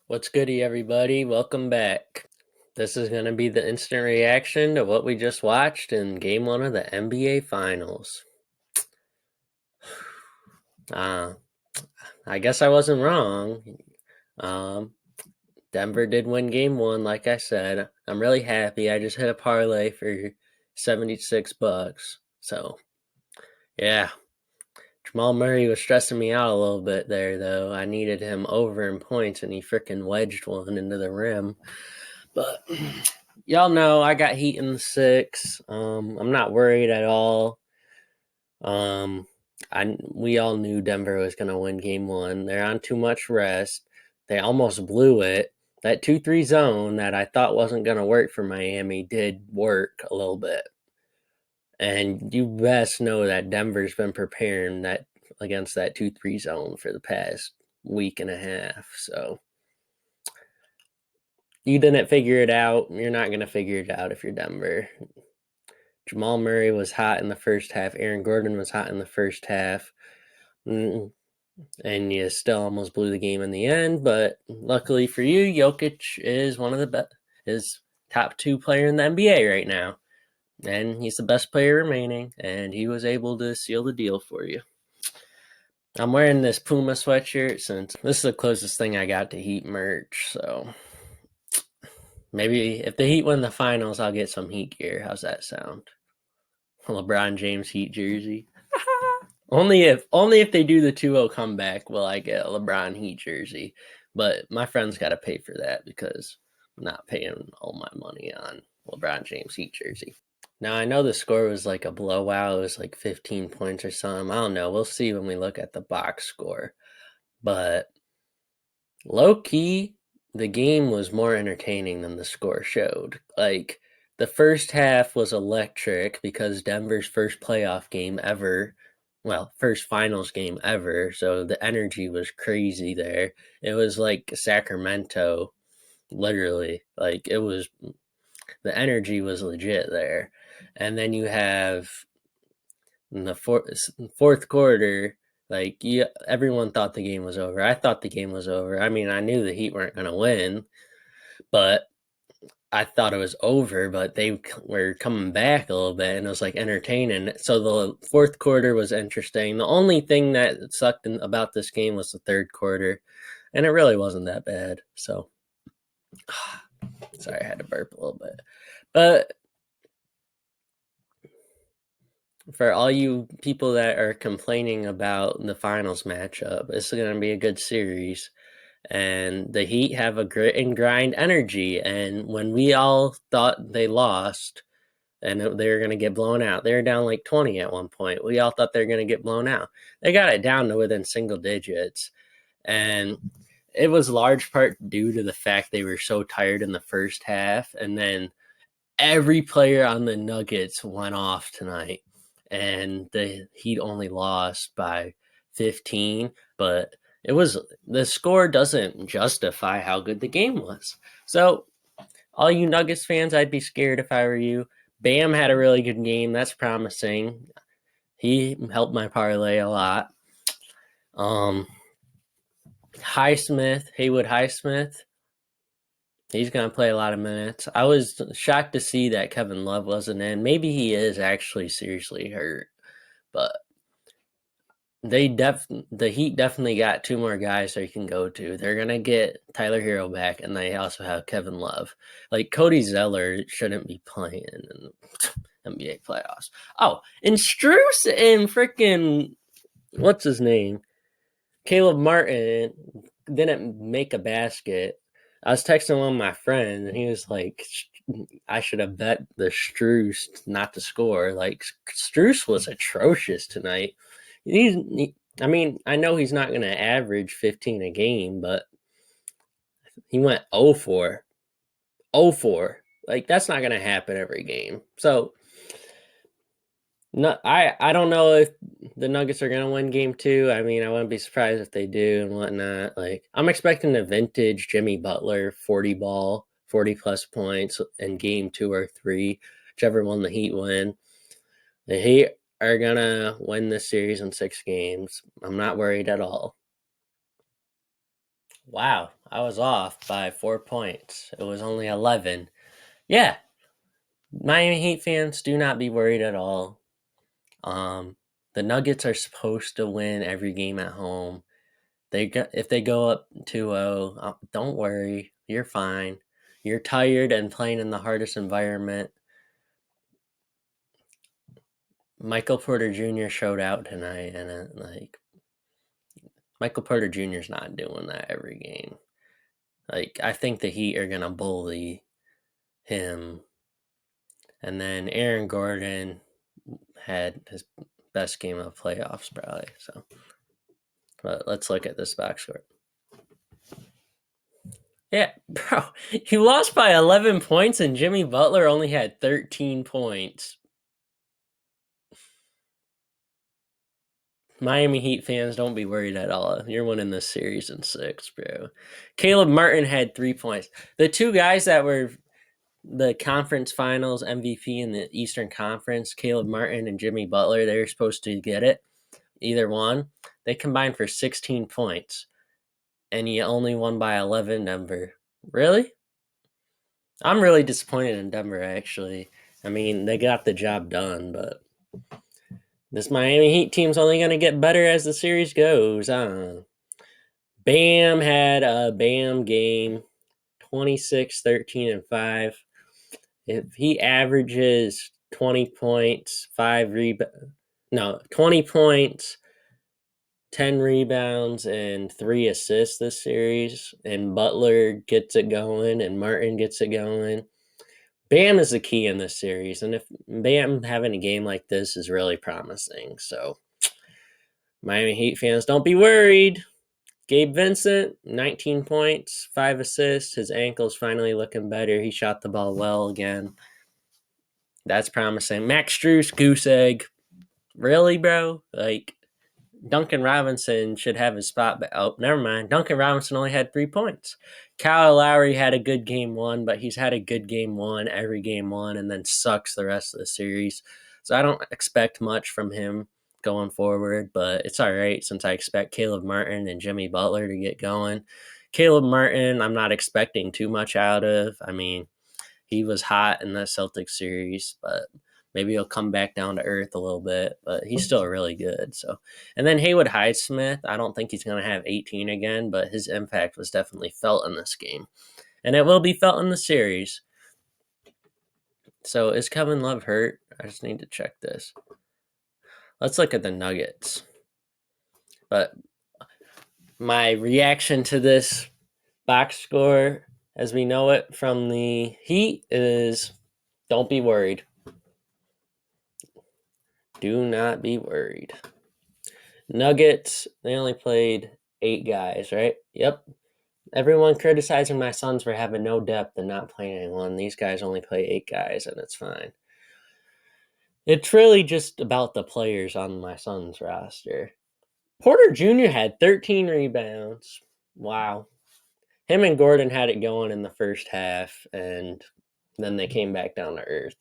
What's goody, everybody? Welcome back. This is going to be the instant reaction to what we just watched in Game 1 of the NBA Finals. I guess I wasn't wrong. Um, Denver did win Game 1, like I said. I'm really happy. I just hit a parlay for $76. So, yeah. Jamal Murray was stressing me out a little bit there, though. I needed him over in points, and he freaking wedged one into the rim. But y'all know I got Heat in the 6. I'm not worried at all. We all knew Denver was going to win Game 1. They're on too much rest. They almost blew it. That 2-3 zone that I thought wasn't going to work for Miami did work a little bit. And you best know that Denver's been preparing that against that 2-3 zone for the past week and a half. So you didn't figure it out. You're not going to figure it out if you're Denver. Jamal Murray was hot in the first half. Aaron Gordon was hot in the first half. And you still almost blew the game in the end. But luckily for you, Jokic is one of the best, is top 2 player in the NBA right now. And he's the best player remaining. And he was able to seal the deal for you. I'm wearing this Puma sweatshirt since this is the closest thing I got to Heat merch. So maybe if the Heat win the finals, I'll get some Heat gear. How's that sound? LeBron James Heat jersey. only if they do the 2-0 comeback will I get a LeBron Heat jersey. But my friends got to pay for that because I'm not paying all my money on LeBron James Heat jersey. Now I know the score was like a blowout. It was like 15 points or something. I don't know. We'll see when we look at the box score. But low key, the game was more entertaining than the score showed. Like the first half was electric because Denver's first playoff game ever, well, first finals game ever, so the energy was crazy there. It was like Sacramento, literally. Like it was the energy was legit there. And then you have in the fourth quarter, like everyone thought the game was over. I thought the game was over. I mean, I knew the Heat weren't going to win, but I thought it was over. But they were coming back a little bit, and it was like entertaining. So the fourth quarter was interesting. The only thing that sucked about this game was the third quarter, and it really wasn't that bad. So, sorry, I had to burp a little bit, but for all you people that are complaining about the finals matchup, this is going to be a good series. And the Heat have a grit and grind energy. And when we all thought they lost and they were going to get blown out, they were down like 20 at one point. We all thought they were going to get blown out. They got it down to within single digits. And it was large part due to the fact they were so tired in the first half. And then every player on the Nuggets went off tonight and the Heat only lost by 15, but it was the score doesn't justify how good the game was. So, all you Nuggets fans, I'd be scared if I were you. Bam had a really good game. That's promising. He helped my parlay a lot. Haywood Highsmith, he's going to play a lot of minutes. I was shocked to see that Kevin Love wasn't in. Maybe he is actually seriously hurt, but the Heat definitely got 2 more guys they can go to. They're gonna get Tyler Hero back, and they also have Kevin Love. Like Cody Zeller shouldn't be playing in NBA playoffs. Oh, and Strus and freaking what's his name, Caleb Martin didn't make a basket. I was texting one of my friends, and he was like, "I should have bet the Strus not to score." Like Strus was atrocious tonight. I mean, I know he's not going to average 15 a game, but he went 0-4. 0-4. Like, that's not going to happen every game. So, no, I don't know if the Nuggets are going to win game 2. I mean, I wouldn't be surprised if they do and whatnot. Like, I'm expecting a vintage Jimmy Butler 40 ball, 40 plus points in game 2 or 3, whichever one the Heat win. The Heat are going to win this series in 6 games. I'm not worried at all. Wow, I was off by 4 points. It was only 11. Yeah, Miami Heat fans, do not be worried at all. The Nuggets are supposed to win every game at home. If they go up 2-0, don't worry. You're fine. You're tired and playing in the hardest environment. Michael Porter Jr. showed out tonight, and Michael Porter Jr. is not doing that every game. I think the Heat are gonna bully him, and then Aaron Gordon had his best game of playoffs probably. So, but let's look at this box score. Yeah, bro, he lost by 11 points, and Jimmy Butler only had 13 points. Miami Heat fans, don't be worried at all. You're winning this series in 6, bro. Caleb Martin had 3 points. The two guys that were the conference finals MVP in the Eastern Conference, Caleb Martin and Jimmy Butler, they were supposed to get it. Either one. They combined for 16 points. And you only won by 11, Denver. Really? I'm really disappointed in Denver, actually. I mean, they got the job done, but this Miami Heat team's only going to get better as the series goes. Bam had a Bam game, 26, 13, and 5. If he averages 20 points, 20 points, 10 rebounds, and 3 assists this series, and Butler gets it going, and Martin gets it going, Bam is the key in this series. And if Bam having a game like this is really promising. So, Miami Heat fans, don't be worried. Gabe Vincent, 19 points, 5 assists. His ankle's finally looking better. He shot the ball well again. That's promising. Max Strus, goose egg. Really, bro? Duncan Robinson should have his spot back. Oh, never mind. Duncan Robinson only had 3 points. Kyle Lowry had a good game 1, but he's had a good game 1 every game 1 and then sucks the rest of the series. So I don't expect much from him going forward, but it's all right since I expect Caleb Martin and Jimmy Butler to get going. Caleb Martin, I'm not expecting too much out of. I mean, he was hot in that Celtics series, but maybe he'll come back down to earth a little bit, but he's still really good. So, and then Haywood Highsmith, I don't think he's going to have 18 again, but his impact was definitely felt in this game, and it will be felt in the series. So, is Kevin Love hurt? I just need to check this. Let's look at the Nuggets. But my reaction to this box score, as we know it from the Heat, is don't be worried. Do not be worried. Nuggets, they only played 8 guys, right? Yep. Everyone criticizing my Suns for having no depth and not playing anyone. These guys only play 8 guys, and it's fine. It's really just about the players on my Suns roster. Porter Jr. had 13 rebounds. Wow. Him and Gordon had it going in the first half, and then they came back down to earth.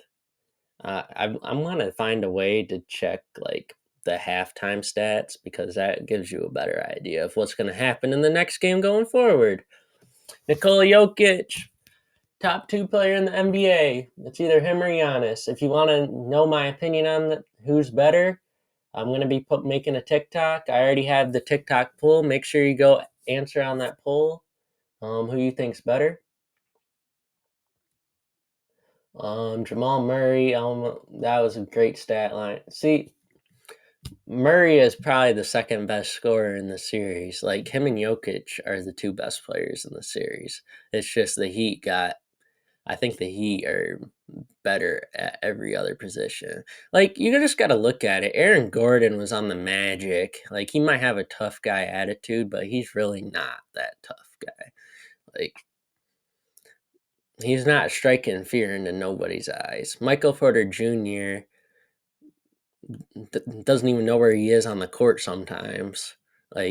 I'm going to find a way to check the halftime stats because that gives you a better idea of what's going to happen in the next game going forward. Nikola Jokic, top 2 player in the NBA. It's either him or Giannis. If you want to know my opinion on who's better, I'm going to be making a TikTok. I already have the TikTok poll. Make sure you go answer on that poll. Who you think's better? Jamal Murray. That was a great stat line. See, Murray is probably the second best scorer in the series. Him and Jokic are the 2 best players in the series. It's just the Heat I think the Heat are better at every other position. You just got to look at it. Aaron Gordon was on the Magic. He might have a tough guy attitude, but he's really not that tough guy. He's not striking fear into nobody's eyes. Michael Porter Jr. Doesn't even know where he is on the court sometimes.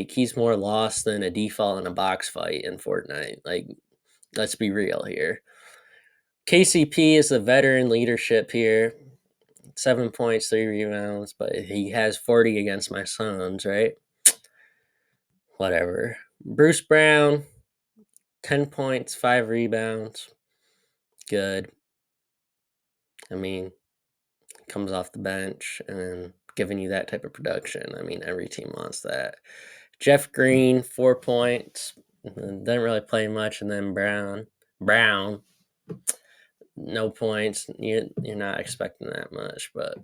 He's more lost than a default in a box fight in Fortnite. Let's be real here. KCP is the veteran leadership here. 7 points, 3 rebounds, but he has 40 against my Suns, right? Whatever. Bruce Brown, 10 points, 5 rebounds. Good. I mean, comes off the bench and then giving you that type of production. I mean, every team wants that. Jeff Green, 4 points. Didn't really play much. And then Brown, no points. You're not expecting that much, but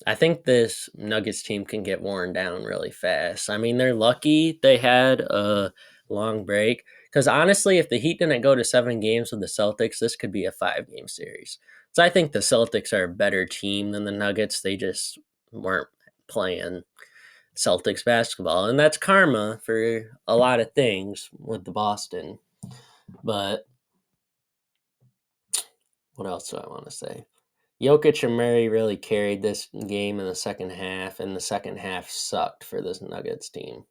I think this Nuggets team can get worn down really fast. I mean, they're lucky they had a long break. Because honestly, if the Heat didn't go to 7 games with the Celtics, this could be a 5-game series. So I think the Celtics are a better team than the Nuggets. They just weren't playing Celtics basketball. And that's karma for a lot of things with the Boston. But what else do I want to say? Jokic and Murray really carried this game in the second half, and the second half sucked for this Nuggets team.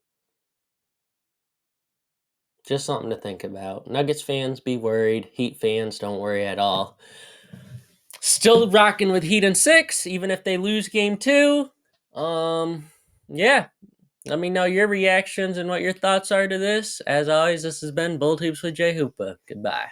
Just something to think about. Nuggets fans, be worried. Heat fans, don't worry at all. Still rocking with Heat in 6, even if they lose game 2. Yeah. Let me know your reactions and what your thoughts are to this. As always, this has been Bold Hoops with Jay Hoopa. Goodbye.